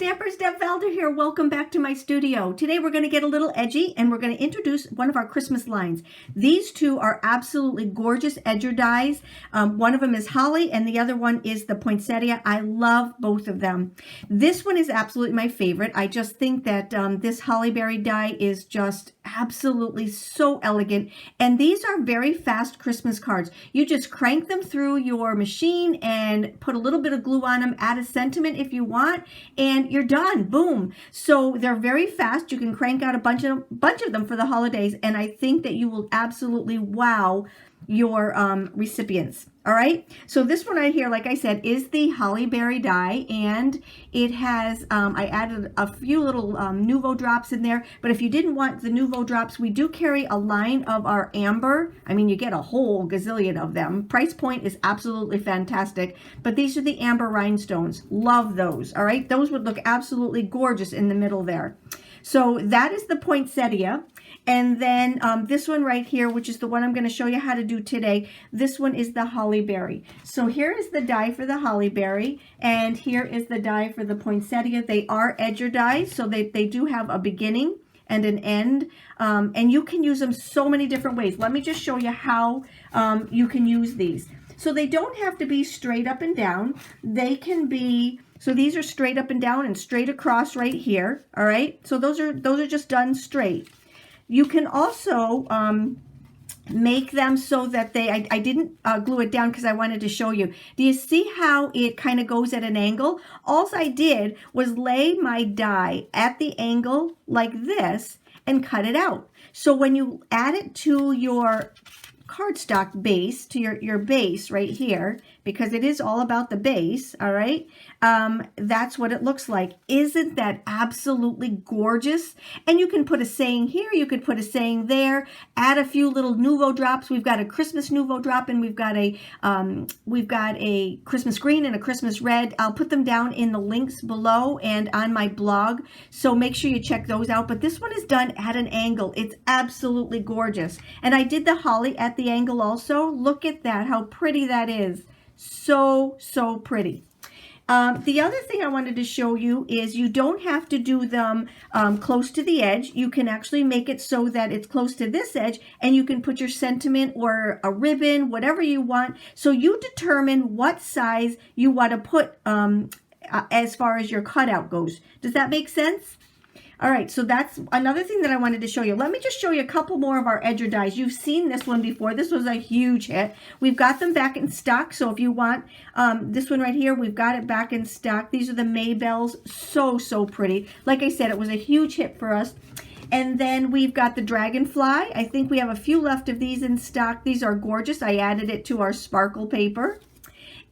Stampers, Deb Valder here. Welcome back to my studio. Today we're going to get a little edgy and we're going to introduce one of our Christmas lines. These two are absolutely gorgeous edger dies. One of them is Holly and the other one is the Poinsettia. I love both of them. This one is absolutely my favorite. I just think that this Hollyberry die is just absolutely so elegant. And these are very fast Christmas cards. You just crank them through your machine and put a little bit of glue on them, add a sentiment if you want, and you're done. Boom. So they're very fast. You can crank out a bunch of them for the holidays, and I think that you will absolutely wow your recipients. All right, so this one right here, like I said, is the Hollyberry die, and it has I added a few little Nuvo drops in there. But if you didn't want the Nuvo drops, we do carry a line of our amber. I mean, you get a whole gazillion of them. Price point is absolutely fantastic, but these are the amber rhinestones. Love those. All right, those would look absolutely gorgeous in the middle there. So that is the Poinsettia. And then this one right here, which is the one I'm going to show you how to do today, this one is the Hollyberry. So here is the die for the Hollyberry, and here is the die for the Poinsettia. They are edger dies, so they do have a beginning and an end, and you can use them so many different ways. Let me just show you how you can use these. So they don't have to be straight up and down. They can be... So these are straight up and down and straight across right here, all right? So those are just done straight. You can also make them so that I didn't glue it down because I wanted to show you. Do you see how it kind of goes at an angle? All I did was lay my die at the angle like this and cut it out. So when you add it to your cardstock base, to your base right here, because it is all about the base, all right, that's what it looks like. Isn't that absolutely gorgeous? And you can put a saying here, you could put a saying there, add a few little Nuvo drops. We've got a Christmas Nuvo drop, and we've got a Christmas green and a Christmas red. I'll put them down in the links below and on my blog, so make sure you check those out. But this one is done at an angle. It's absolutely gorgeous. And I did the holly at the angle also. Look at that, how pretty that is. So pretty. The other thing I wanted to show you is you don't have to do them close to the edge. You can actually make it so that it's close to this edge, and you can put your sentiment or a ribbon, whatever you want. So you determine what size you want to put as far as your cutout goes. Does that make sense? All right, so that's another thing that I wanted to show you. Let me just show you a couple more of our edger dies. You've seen this one before. This was a huge hit. We've got them back in stock, so if you want this one right here, we've got it back in stock. These are the Maybells. So pretty. Like I said, it was a huge hit for us. And then we've got the Dragonfly. I think we have a few left of these in stock. These are gorgeous. I added it to our sparkle paper.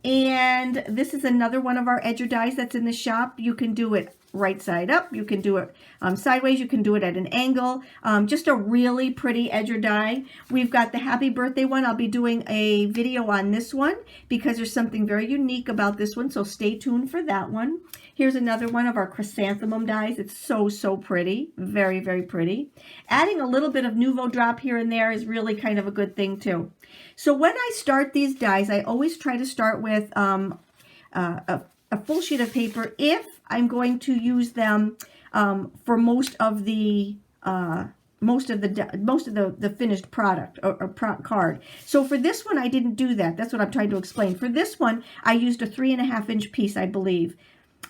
And this is another one of our edger dies that's in the shop. You can do it right side up, you can do it sideways, you can do it at an angle. Just a really pretty edger die. We've got the Happy Birthday one. I'll be doing a video on this one because there's something very unique about this one, so stay tuned for that one. Here's another one of our chrysanthemum dies. It's so pretty, very pretty. Adding a little bit of Nuvo drop here and there is really kind of a good thing too. So when I start these dies, I always try to start with a full sheet of paper if I'm going to use them for most of the finished product or card. So for this one, I didn't do that. That's what I'm trying to explain. For this one, I used a 3.5 inch piece, I believe,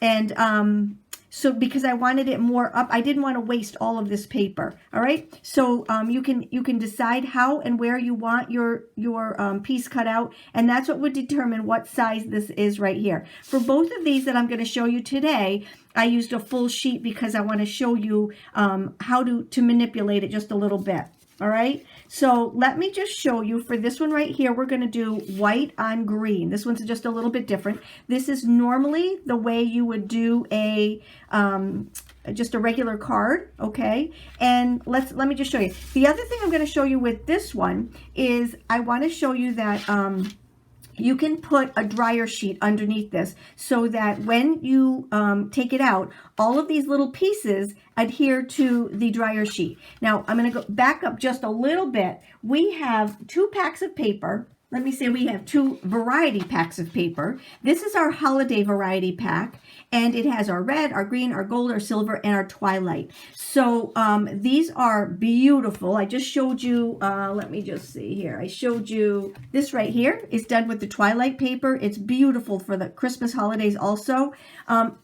and so because I wanted it more up, I didn't want to waste all of this paper. All right, so you can decide how and where you want your piece cut out, and that's what would determine what size this is right here. For both of these that I'm going to show you today, I used a full sheet because I want to show you how to manipulate it just a little bit. All right, so let me just show you. For this one right here, we're going to do white on green. This one's just a little bit different. This is normally the way you would do a just a regular card, okay? And let me just show you. The other thing I'm going to show you with this one is I want to show you that you can put a dryer sheet underneath this so that when you take it out, all of these little pieces adhere to the dryer sheet. Now, I'm going to go back up just a little bit. We have 2 packs of paper, let me say we have 2 variety packs of paper. This is our holiday variety pack, and it has our red, our green, our gold, our silver, and our twilight. So these are beautiful. I just showed you, let me just see here. I showed you this right here is done with the twilight paper. It's beautiful for the Christmas holidays also.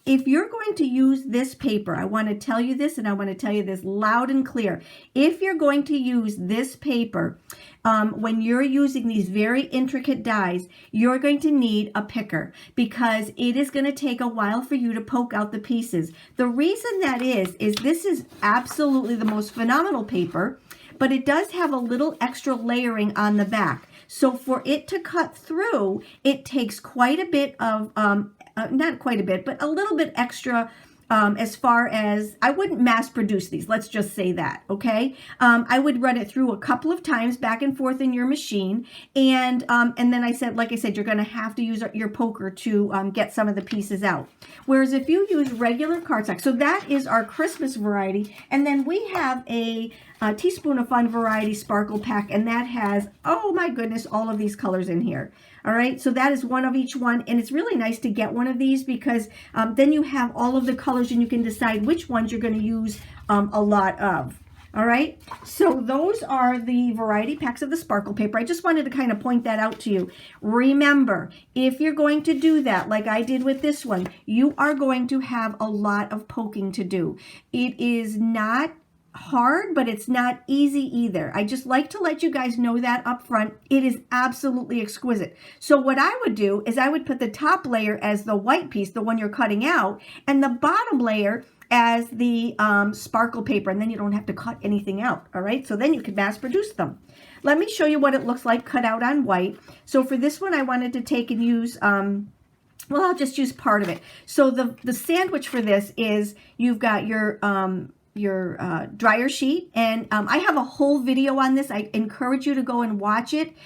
If you're going to use this paper, I want to tell you this, and I want to tell you this loud and clear. If you're going to use this paper, when you're using these very intricate dies, you're going to need a picker because it is going to take a while for you to poke out the pieces. The reason that is this is absolutely the most phenomenal paper, but it does have a little extra layering on the back. So for it to cut through, it takes quite a bit of, not quite a bit, but a little bit extra. As far as, I wouldn't mass produce these, let's just say that, okay? I would run it through a couple of times back and forth in your machine, and then I said, like I said, you're going to have to use your poker to get some of the pieces out. Whereas if you use regular cardstock, so that is our Christmas variety, and then we have a Teaspoon of Fun variety sparkle pack, and that has, oh my goodness, all of these colors in here. All right, so that is one of each one, and it's really nice to get one of these because then you have all of the colors and you can decide which ones you're going to use a lot of. All right, so those are the variety packs of the sparkle paper. I just wanted to kind of point that out to you. Remember, if you're going to do that, like I did with this one, you are going to have a lot of poking to do. It is not hard, but it's not easy either. I just like to let you guys know that up front. It is absolutely exquisite. So what I would do is I would put the top layer as the white piece, the one you're cutting out, and the bottom layer as the sparkle paper, and then you don't have to cut anything out. All right, so then you can mass produce them. Let me show you what it looks like cut out on white. So for this one, I wanted to take and use well, I'll just use part of it. So the sandwich for this is you've got your dryer sheet, and I have a whole video on this. I encourage you to go and watch it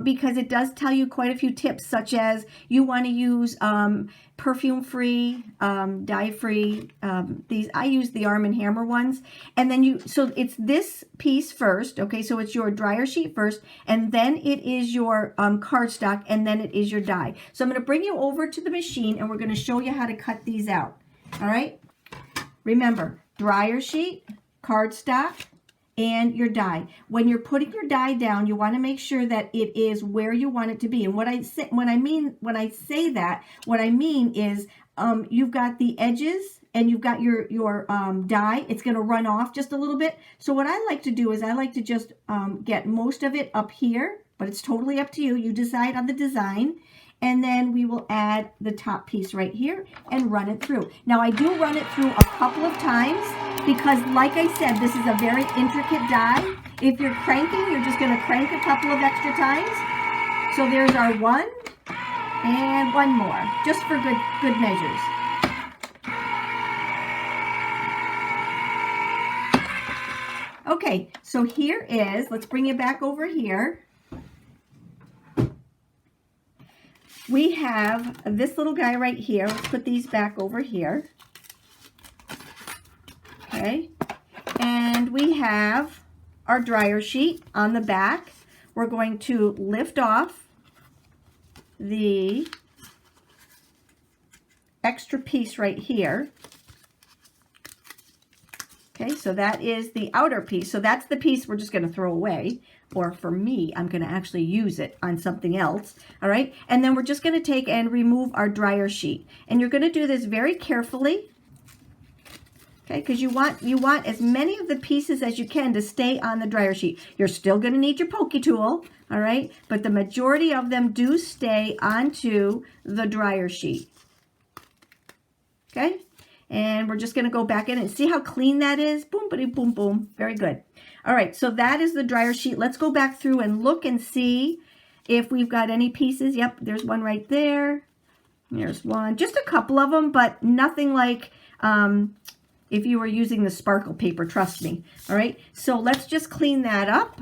because it does tell you quite a few tips, such as you want to use perfume-free, dye-free. These I use the Arm & Hammer ones, and then so it's this piece first, okay? So it's your dryer sheet first, and then it is your cardstock, and then it is your dye. So I'm going to bring you over to the machine, and we're going to show you how to cut these out. All right? Remember, dryer sheet, cardstock, and your die. When you're putting your die down, you want to make sure that it is where you want it to be. And what I say when I say that, what I mean is you've got the edges and you've got your die. It's going to run off just a little bit. So what I like to do is I like to just get most of it up here, but it's totally up to you. You decide on the design. And then we will add the top piece right here and run it through. Now I do run it through a couple of times because, like I said, this is a very intricate die. If you're cranking, you're just going to crank a couple of extra times. So there's our one and one more, just for good measures. Okay, so here is, let's bring it back over here. We have this little guy right here. Let's put these back over here. Okay. And we have our dryer sheet on the back. We're going to lift off the extra piece right here. Okay, so that is the outer piece. So that's the piece we're just going to throw away. Or for me, I'm going to actually use it on something else. All right. And then we're just going to take and remove our dryer sheet. And you're going to do this very carefully. Okay, because you want as many of the pieces as you can to stay on the dryer sheet. You're still going to need your pokey tool. All right. But the majority of them do stay onto the dryer sheet. Okay. And we're just going to go back in and see how clean that is. Boom, boom, boom, boom. Very good. All right, so that is the dryer sheet. Let's go back through and look and see if we've got any pieces. Yep, there's one right there. There's one. Just a couple of them, but nothing like if you were using the sparkle paper, trust me. All right, so let's just clean that up.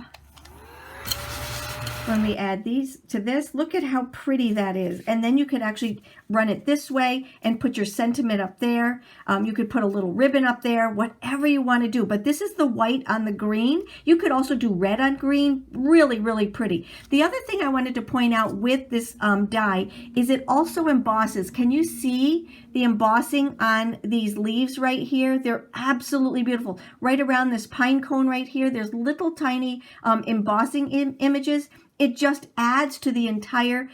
when we add these to this. Look at how pretty that is. And then you could actually run it this way and put your sentiment up there. You could put a little ribbon up there, whatever you want to do. But this is the white on the green. You could also do red on green. Really, really pretty. The other thing I wanted to point out with this die is it also embosses. Can you see the embossing on these leaves right here? They're absolutely beautiful. Right around this pine cone right here, there's little tiny embossing images. It just adds to the entire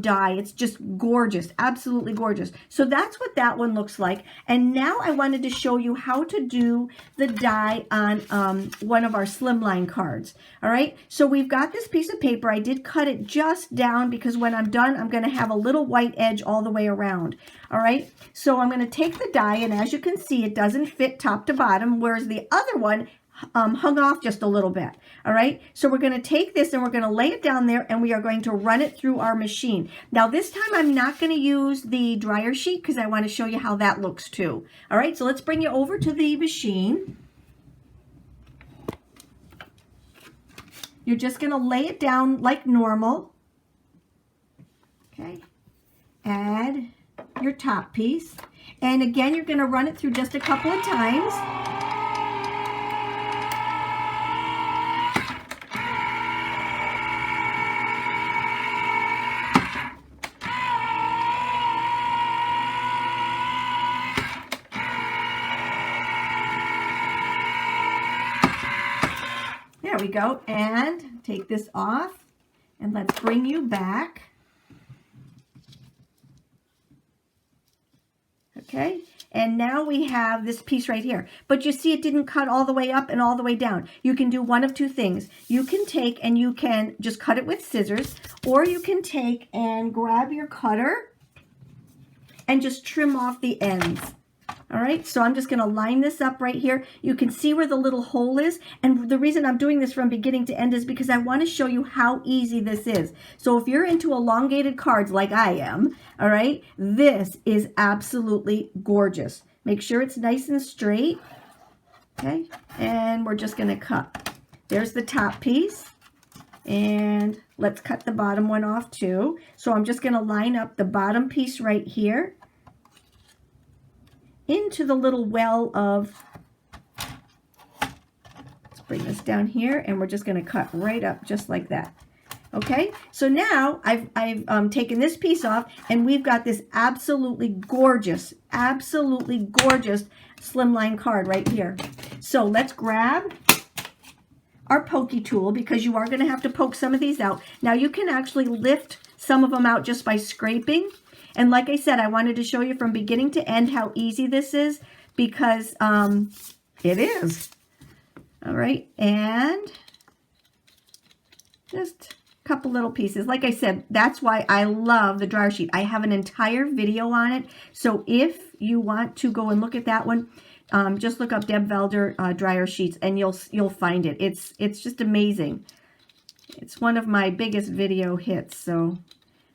die. It's just gorgeous, absolutely gorgeous. So that's what that one looks like. And now I wanted to show you how to do the die on one of our Slimline cards. All right, so we've got this piece of paper. I did cut it just down because when I'm done, I'm gonna have a little white edge all the way around. All right, so I'm gonna take the die, and as you can see, it doesn't fit top to bottom, whereas the other one hung off just a little bit. All right, so we're going to take this and we're going to lay it down there, and we are going to run it through our machine. Now this time I'm not going to use the dryer sheet because I want to show you how that looks too. All right, so let's bring you over to the machine. You're just going to lay it down like normal. Okay, add your top piece, and again you're going to run it through just a couple of times. There we go, and take this off, and let's bring you back. Okay, and now we have this piece right here, but you see it didn't cut all the way up and all the way down. You can do one of two things. You can take and you can just cut it with scissors, or you can take and grab your cutter and just trim off the ends. All right, so I'm just going to line this up right here. You can see where the little hole is, and the reason I'm doing this from beginning to end is because I want to show you how easy this is. So if you're into elongated cards like I am, all right, this is absolutely gorgeous. Make sure it's nice and straight, okay, and we're just going to cut. There's the top piece, and let's cut the bottom one off too. So I'm just going to line up the bottom piece right here into the little well of, let's bring this down here, and we're just going to cut right up just like that. Okay, so now I've taken this piece off, and we've got this absolutely gorgeous Slimline card right here. So let's grab our pokey tool, because you are going to have to poke some of these out. Now you can actually lift some of them out just by scraping. And like I said, I wanted to show you from beginning to end how easy this is, because it is. All right, and just a couple little pieces. Like I said, that's why I love the dryer sheet. I have an entire video on it. So if you want to go and look at that one, just look up Deb Valder dryer sheets, and you'll find it. It's just amazing. It's one of my biggest video hits. So.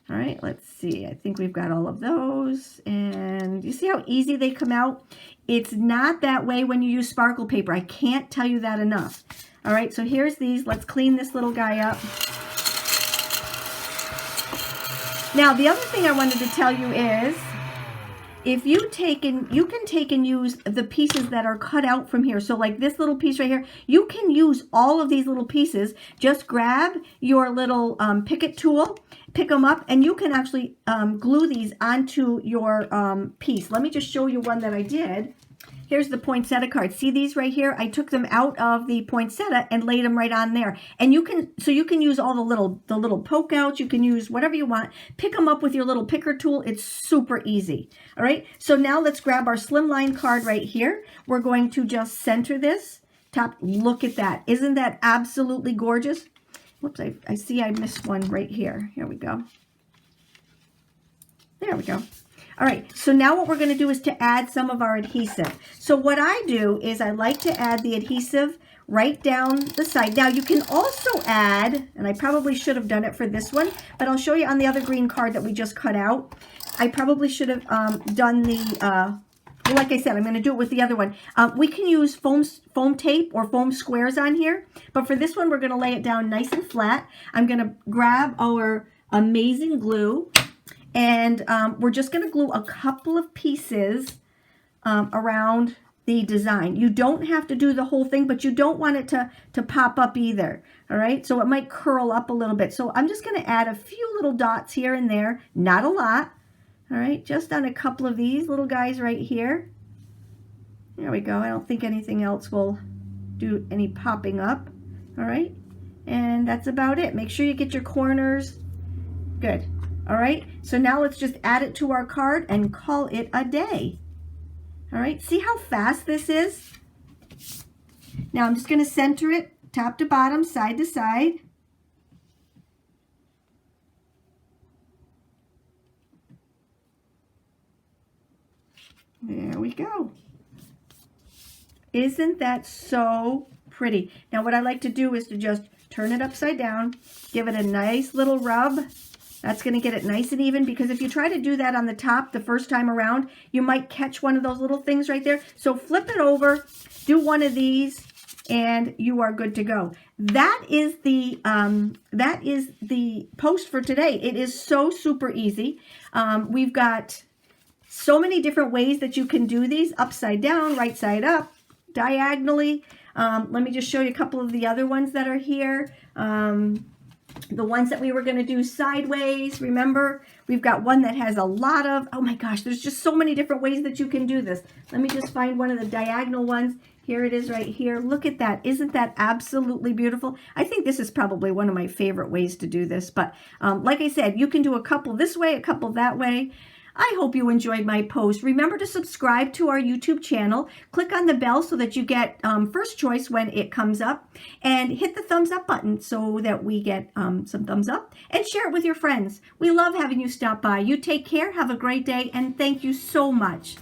All right, let's see. I think we've got all of those. And you see how easy they come out? It's not that way when you use sparkle paper. I can't tell you that enough. All right, so here's these. Let's clean this little guy up. Now, the other thing I wanted to tell you is, if you can take and use the pieces that are cut out from here. So like this little piece right here, you can use all of these little pieces. Just grab your little Picket tool, pick them up, and you can actually glue these onto your piece. Let me just show you one that I did. Here's the poinsettia card. See these right here? I took them out of the poinsettia and laid them right on there. And you can use all the little poke outs. You can use whatever you want. Pick them up with your little picker tool. It's super easy. All right. So now let's grab our Slimline card right here. We're going to just center this top. Look at that. Isn't that absolutely gorgeous? Whoops, I see I missed one right here. Here we go. There we go. All right, so now what we're going to do is to add some of our adhesive. So what I do is I like to add the adhesive right down the side. Now you can also add, and I probably should have done it for this one, but I'll show you on the other green card that we just cut out. I probably should have done the well, like I said, I'm going to do it with the other one. We can use foam tape or foam squares on here, but for this one, we're going to lay it down nice and flat. I'm going to grab our amazing glue, and we're just going to glue a couple of pieces around the design. You don't have to do the whole thing, but you don't want it to pop up either. All right, so it might curl up a little bit. So I'm just going to add a few little dots here and there, not a lot. All right, just on a couple of these little guys right here. There we go. I don't think anything else will do any popping up. All right, and that's about it. Make sure you get your corners. Good. All right, so now let's just add it to our card and call it a day. All right, see how fast this is? Now I'm just going to center it top to bottom, side to side. There we go. Isn't that so pretty? Now what I like to do is to just turn it upside down, give it a nice little rub. That's going to get it nice and even, because if you try to do that on the top the first time around, you might catch one of those little things right there. So flip it over, do one of these, and you are good to go. That is the post for today. It is so super easy. We've got so many different ways that you can do these: upside down, right side up, diagonally. Let me just show you a couple of the other ones that are here. The ones that we were going to do sideways, remember? We've got one that has a lot of, oh my gosh, there's just so many different ways that you can do this. Let me just find one of the diagonal ones. Here it is right here. Look at that. Isn't that absolutely beautiful? I think this is probably one of my favorite ways to do this. But like I said, you can do a couple this way, a couple that way. I hope you enjoyed my post. Remember to subscribe to our YouTube channel. Click on the bell so that you get first choice when it comes up. And hit the thumbs up button so that we get some thumbs up. And share it with your friends. We love having you stop by. You take care. Have a great day. And thank you so much.